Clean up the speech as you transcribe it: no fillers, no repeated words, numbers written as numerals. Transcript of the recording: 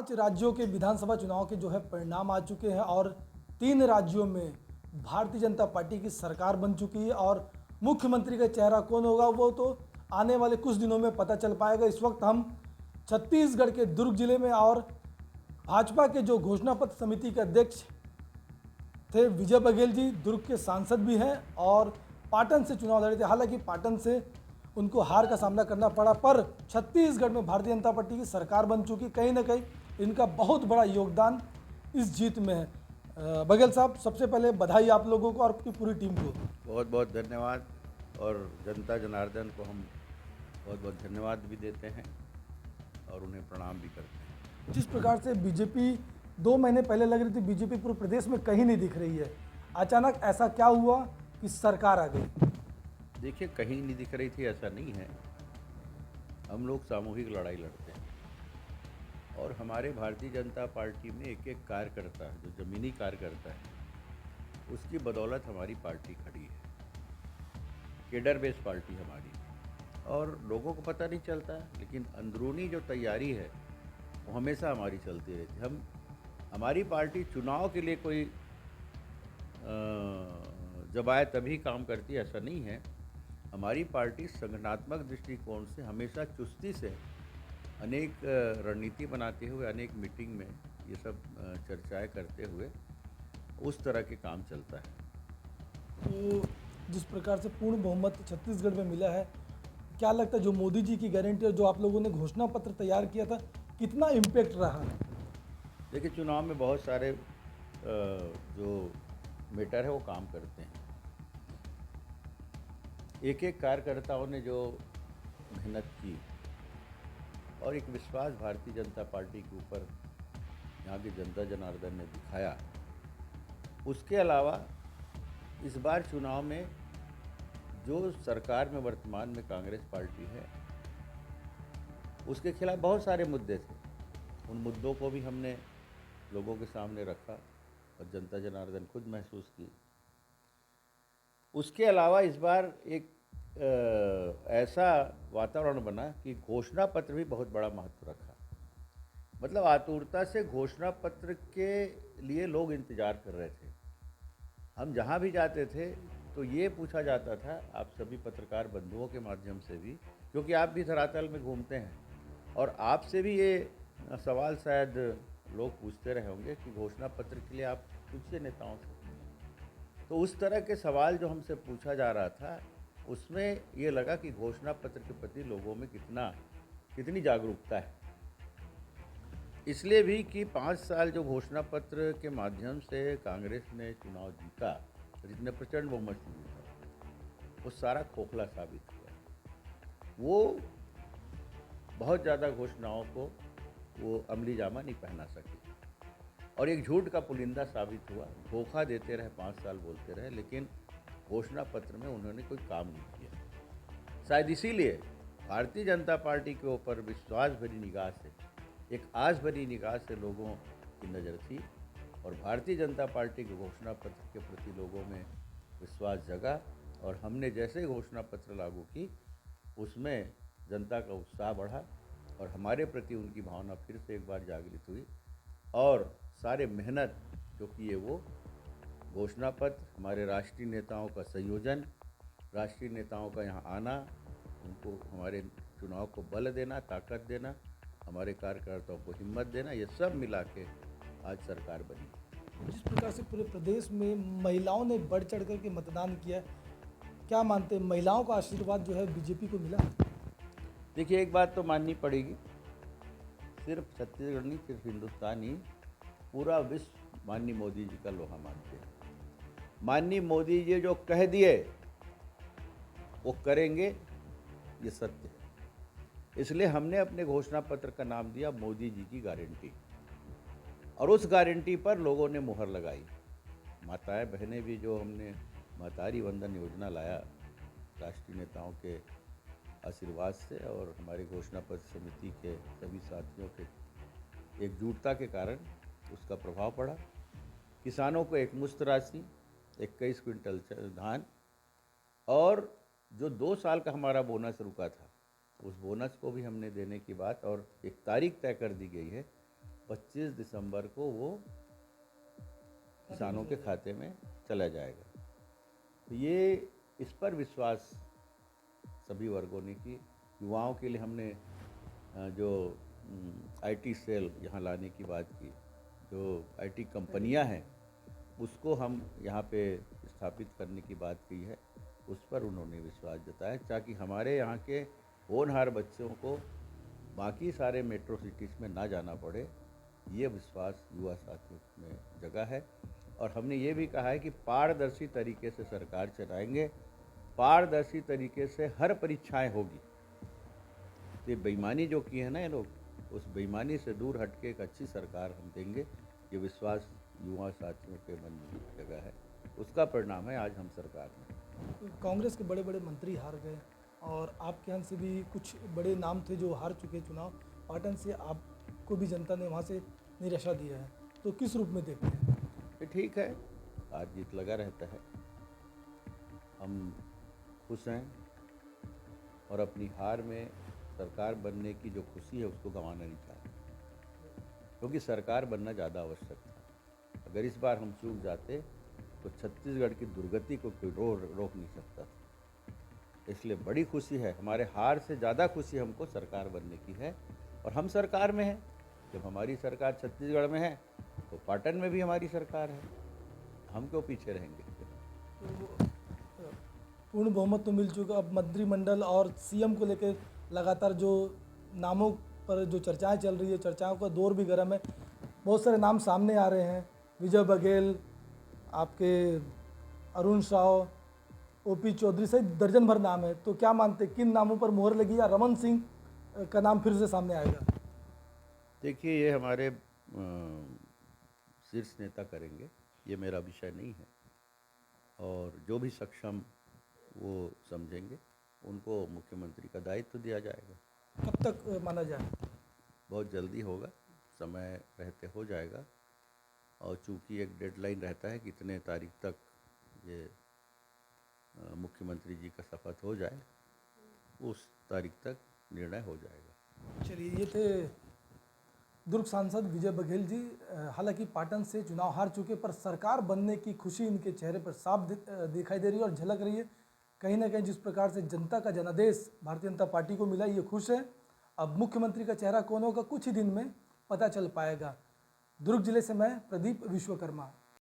5 राज्यों के विधानसभा चुनाव के जो है परिणाम आ चुके हैं और 3 राज्यों में भारतीय जनता पार्टी की सरकार बन चुकी है और मुख्यमंत्री का चेहरा कौन होगा वो तो आने वाले कुछ दिनों में पता चल पाएगा। इस वक्त हम छत्तीसगढ़ के दुर्ग जिले में और भाजपा के जो घोषणा पत्र समिति के अध्यक्ष थे विजय बघेल जी दुर्ग के सांसद भी हैं और पाटन से चुनाव लड़े थे। हालांकि पाटन से उनको हार का सामना करना पड़ा, पर छत्तीसगढ़ में भारतीय जनता पार्टी की सरकार बन चुकी, कहीं ना कहीं इनका बहुत बड़ा योगदान इस जीत में है। बघेल साहब, सबसे पहले बधाई आप लोगों को और आपकी पूरी टीम को। बहुत बहुत धन्यवाद और जनता जनार्दन को हम बहुत बहुत धन्यवाद भी देते हैं और उन्हें प्रणाम भी करते हैं। जिस प्रकार से बीजेपी 2 महीने पहले लग रही थी, बीजेपी पूरे प्रदेश में कहीं नहीं दिख रही है, अचानक ऐसा क्या हुआ कि सरकार आ गई? देखिए, कहीं नहीं दिख रही थी ऐसा नहीं है। हम लोग सामूहिक लड़ाई लड़ते हैं और हमारे भारतीय जनता पार्टी में एक एक कार्यकर्ता है, जो ज़मीनी कार्यकर्ता है, उसकी बदौलत हमारी पार्टी खड़ी है। केडर बेस पार्टी हमारी, और लोगों को पता नहीं चलता, लेकिन अंदरूनी जो तैयारी है वो हमेशा हमारी चलती रहती है। हमारी पार्टी चुनाव के लिए कोई जब आए तभी काम करती है ऐसा नहीं है। हमारी पार्टी संगठनात्मक दृष्टिकोण से हमेशा चुस्ती से अनेक रणनीति बनाते हुए, अनेक मीटिंग में ये सब चर्चाएं करते हुए उस तरह के काम चलता है। तो जिस प्रकार से पूर्ण बहुमत छत्तीसगढ़ में मिला है, क्या लगता है जो मोदी जी की गारंटी और जो आप लोगों ने घोषणा पत्र तैयार किया था, कितना इम्पैक्ट रहा? देखिए, चुनाव में बहुत सारे जो मेटर है वो काम करते हैं। एक एक कार्यकर्ताओं ने जो मेहनत की और एक विश्वास भारतीय जनता पार्टी के ऊपर यहाँ की जनता जनार्दन ने दिखाया, उसके अलावा इस बार चुनाव में जो सरकार में वर्तमान में कांग्रेस पार्टी है, उसके खिलाफ बहुत सारे मुद्दे थे। उन मुद्दों को भी हमने लोगों के सामने रखा और जनता जनार्दन खुद महसूस की। उसके अलावा इस बार एक ऐसा वातावरण बना कि घोषणा पत्र भी बहुत बड़ा महत्व रखा। मतलब आतुरता से घोषणा पत्र के लिए लोग इंतज़ार कर रहे थे। हम जहाँ भी जाते थे तो ये पूछा जाता था, आप सभी पत्रकार बंधुओं के माध्यम से भी, क्योंकि आप भी धरातल में घूमते हैं, और आपसे भी ये सवाल शायद लोग पूछते रहे होंगे कि घोषणा पत्र के लिए आप पूछिए नेताओं से। तो उस तरह के सवाल जो हमसे पूछा जा रहा था, उसमें ये लगा कि घोषणा पत्र के प्रति लोगों में कितनी जागरूकता है। इसलिए भी कि 5 साल जो घोषणा पत्र के माध्यम से कांग्रेस ने चुनाव जीता, जितने प्रचंड बहुमत से जीता, वो सारा खोखला साबित हुआ। वो बहुत ज़्यादा घोषणाओं को वो अमली जामा नहीं पहना सके और एक झूठ का पुलिंदा साबित हुआ। धोखा देते रहे, 5 साल बोलते रहे, लेकिन घोषणा पत्र में उन्होंने कोई काम नहीं किया। शायद इसीलिए भारतीय जनता पार्टी के ऊपर विश्वास भरी निगाह से, एक आस भरी निगाह से लोगों की नज़र थी और भारतीय जनता पार्टी के घोषणा पत्र के प्रति लोगों में विश्वास जगा। और हमने जैसे घोषणा पत्र लागू की, उसमें जनता का उत्साह बढ़ा और हमारे प्रति उनकी भावना फिर से एक बार जागृत हुई। और सारे मेहनत जो किए वो घोषणा पत्र, हमारे राष्ट्रीय नेताओं का संयोजन, राष्ट्रीय नेताओं का यहाँ आना, उनको हमारे चुनाव को बल देना, ताकत देना, हमारे कार्यकर्ताओं को हिम्मत देना, ये सब मिला के आज सरकार बनी। जिस प्रकार से पूरे प्रदेश में महिलाओं ने बढ़ चढ़ करके मतदान किया, क्या मानते हैं महिलाओं का आशीर्वाद जो है बीजेपी को मिला? देखिए, एक बात तो माननी पड़ेगी, सिर्फ छत्तीसगढ़ नहीं, सिर्फ हिंदुस्तान ही, पूरा विश्व माननीय मोदी जी का लोहा मानते हैं। माननीय मोदी जी जो कह दिए वो करेंगे, ये सत्य है। इसलिए हमने अपने घोषणा पत्र का नाम दिया मोदी जी की गारंटी, और उस गारंटी पर लोगों ने मुहर लगाई। माताएं बहनें भी, जो हमने महतारी वंदन योजना लाया राष्ट्रीय नेताओं के आशीर्वाद से और हमारे घोषणा पत्र समिति के सभी साथियों के एकजुटता के कारण उसका प्रभाव पड़ा। किसानों को एक मुश्त राशि, 21 क्विंटल धान, और जो 2 साल का हमारा बोनस रुका था, उस बोनस को भी हमने देने की बात, और एक तारीख तय कर दी गई है 25 दिसंबर को वो किसानों के खाते में चला जाएगा। तो ये इस पर विश्वास सभी वर्गों ने की। युवाओं के लिए हमने जो आईटी सेल यहाँ लाने की बात की, जो आईटी कंपनियाँ हैं उसको हम यहाँ पे स्थापित करने की बात की है, उस पर उन्होंने विश्वास जताया, ताकि हमारे यहाँ के होनहार बच्चों को बाकी सारे मेट्रो सिटीज़ में ना जाना पड़े। ये विश्वास युवा साथियों में जगह है। और हमने ये भी कहा है कि पारदर्शी तरीके से सरकार चलाएंगे, पारदर्शी तरीके से हर परीक्षाएं होगी। ये बेईमानी जो की है ना ये लोग, उस बेईमानी से दूर हट के एक अच्छी सरकार हम देंगे, ये विश्वास युवा साथियों के मन में जगह है। उसका परिणाम है आज हम सरकार में। कांग्रेस के बड़े बड़े मंत्री हार गए और आपके यहाँ से भी कुछ बड़े नाम थे जो हार चुके चुनाव। पाटन से आपको भी जनता ने वहाँ से निराशा दिया है, तो किस रूप में देखते हैं? ये ठीक है, हार जीत लगा रहता है। हम खुश हैं और अपनी हार में सरकार बनने की जो खुशी है उसको गंवाना नहीं चाहते, क्योंकि सरकार बनना ज़्यादा आवश्यक था। अगर इस बार हम चूक जाते तो छत्तीसगढ़ की दुर्गति को कोई रोक नहीं सकता। इसलिए बड़ी खुशी है, हमारे हार से ज़्यादा खुशी हमको सरकार बनने की है। और हम सरकार में हैं। जब हमारी सरकार छत्तीसगढ़ में है तो पाटन में भी हमारी सरकार है, हम क्यों पीछे रहेंगे? तो पूर्ण बहुमत तो मिल चुका। अब मंत्रिमंडल और सीएम को लेकर लगातार जो नामों पर जो चर्चाएं चल रही है, चर्चाओं का दौर भी गर्म है। बहुत सारे नाम सामने आ रहे हैं, विजय बघेल, आपके अरुण साव, ओपी चौधरी सहित दर्जन भर नाम है। तो क्या मानते, किन नामों पर मोहर लगी या रमन सिंह का नाम फिर से सामने आएगा? देखिए, ये हमारे शीर्ष नेता करेंगे, ये मेरा विषय नहीं है। और जो भी सक्षम वो समझेंगे, उनको मुख्यमंत्री का दायित्व दिया जाएगा। कब तक माना जाए? बहुत जल्दी होगा, समय रहते हो जाएगा। और चूंकि एक डेडलाइन रहता है कि इतने तारीख तक ये मुख्यमंत्री जी का शपथ हो जाए, उस तारीख तक निर्णय हो जाएगा। चलिए, ये थे दुर्ग सांसद विजय बघेल जी। हालांकि पाटन से चुनाव हार चुके, पर सरकार बनने की खुशी इनके चेहरे पर साफ दिखाई दे रही है और झलक रही है। कहीं ना कहीं जिस प्रकार से जनता का जनादेश भारतीय जनता पार्टी को मिला, ये खुश है। अब मुख्यमंत्री का चेहरा कौन होगा, कुछ ही दिन में पता चल पाएगा। दुर्ग जिले से मैं प्रदीप विश्वकर्मा।